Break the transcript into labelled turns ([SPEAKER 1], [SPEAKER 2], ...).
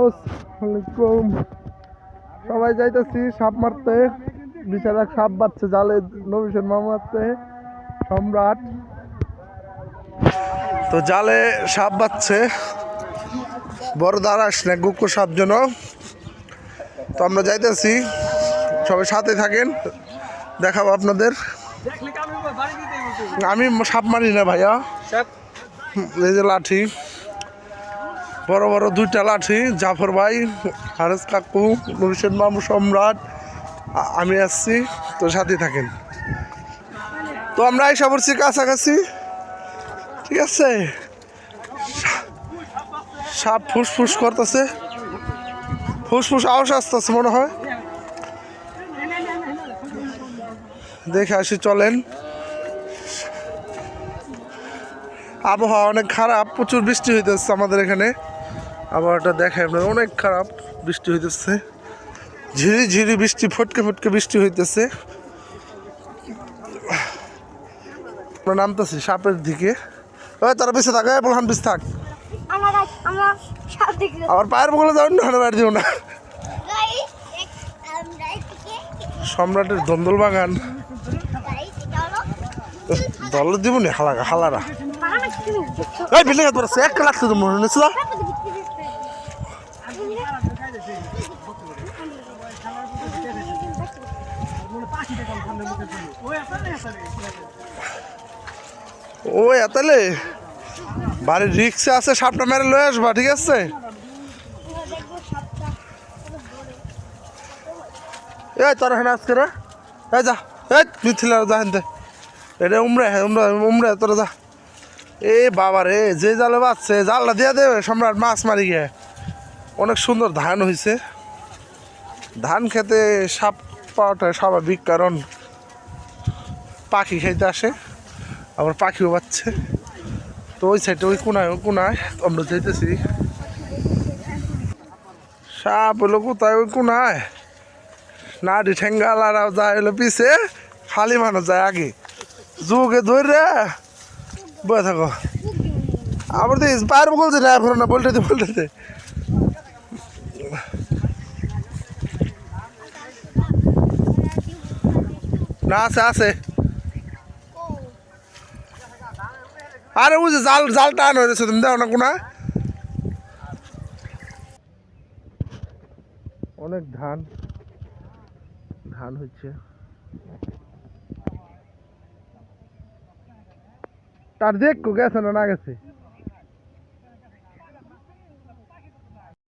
[SPEAKER 1] আসসালামাইকুম। সবাই যাইতেছি সাপ মারতে। বিশাল এক সাপ বাচ্ছে জালে, নবীশের মামা আছে সম্রাট। তো জালে সাপ বাচ্ছে, বড় দ্বারা আসলে গুক্কু সাপ জন্য। তো আমরা যাইতেছি, সবাই সাথে থাকেন, দেখাবো আপনাদের। আমি সাপ মারি না ভাইয়া, এই যে লাঠি, বড় বড় দুইটা লাঠি। জাফর ভাই, হারেস কাকু, নবীশের মামু, সম্রাট, আমি আসছি। তো সাথে থাকেন। তো আমরা এসে পড়ছি কাছাকাছি, ঠিক আছে। সাপ ফুসফুস করতেছে, ফুসফুস আওয়াজ আসতেছে মনে হয়। দেখে আসি, চলেন। আবহাওয়া অনেক খারাপ, প্রচুর বৃষ্টি হইতেছে আমাদের এখানে। আবহাওয়াটা দেখে আপনার, অনেক খারাপ বৃষ্টি হইতেছে, ঝিরি ঝিরি বৃষ্টি, ফটকে ফটকে বৃষ্টি হইতেছে। আমরা নামতেছি সাপের দিকে। ওই তারা পিছিয়ে থাকে, বলহান পিছ থাক। আবার পায়ের বগলে যাবেন না, বাইরে দিব না। সম্রাটের দন্দল বাগান, দল দিব নি হালারা। এই বিল্ডিং এত বড় এক লাগছে তো মনে হচ্ছে। ও এতলে বাড়ির রিক্সা আছে, সাপটা মেরে লয়ে আসবা, ঠিক আছে। এই তোর হ্যাঁ আজকে রে, এই যা, এই মিথিলা যা হেনতে, এটা উমরে উমরে তোরা যা। এ বাবা রে, যে জালে বাঁচছে, জালটা দিয়ে দেবে সম্রাট, মাছ মারি গিয়ে। অনেক সুন্দর ধান হয়েছে। ধান খেতে সাপ পাওয়াটা স্বাভাবিক, কারণ পাখি খাইতে আসে, আবার পাখিও বাচ্ছে। তো ওই সাইডে ওই কোনায় আমরা যাইতেছি। সাপ হলো কোথায়, ওই কোনায় নাড়ি ঠেঙ্গালারাও যায় হলো পিছে, খালি মানুষ যায় আগে। যুগে ধরে বয়ে থাকো, আবার দিস পায়ের বলছে না, এখন না বলতে না। আছে আরে ওই যে জাল টান হয়েছে, তুমি দেখো না কোনা। অনেক ধান হচ্ছে। তার দেখ গেছে না গেছে।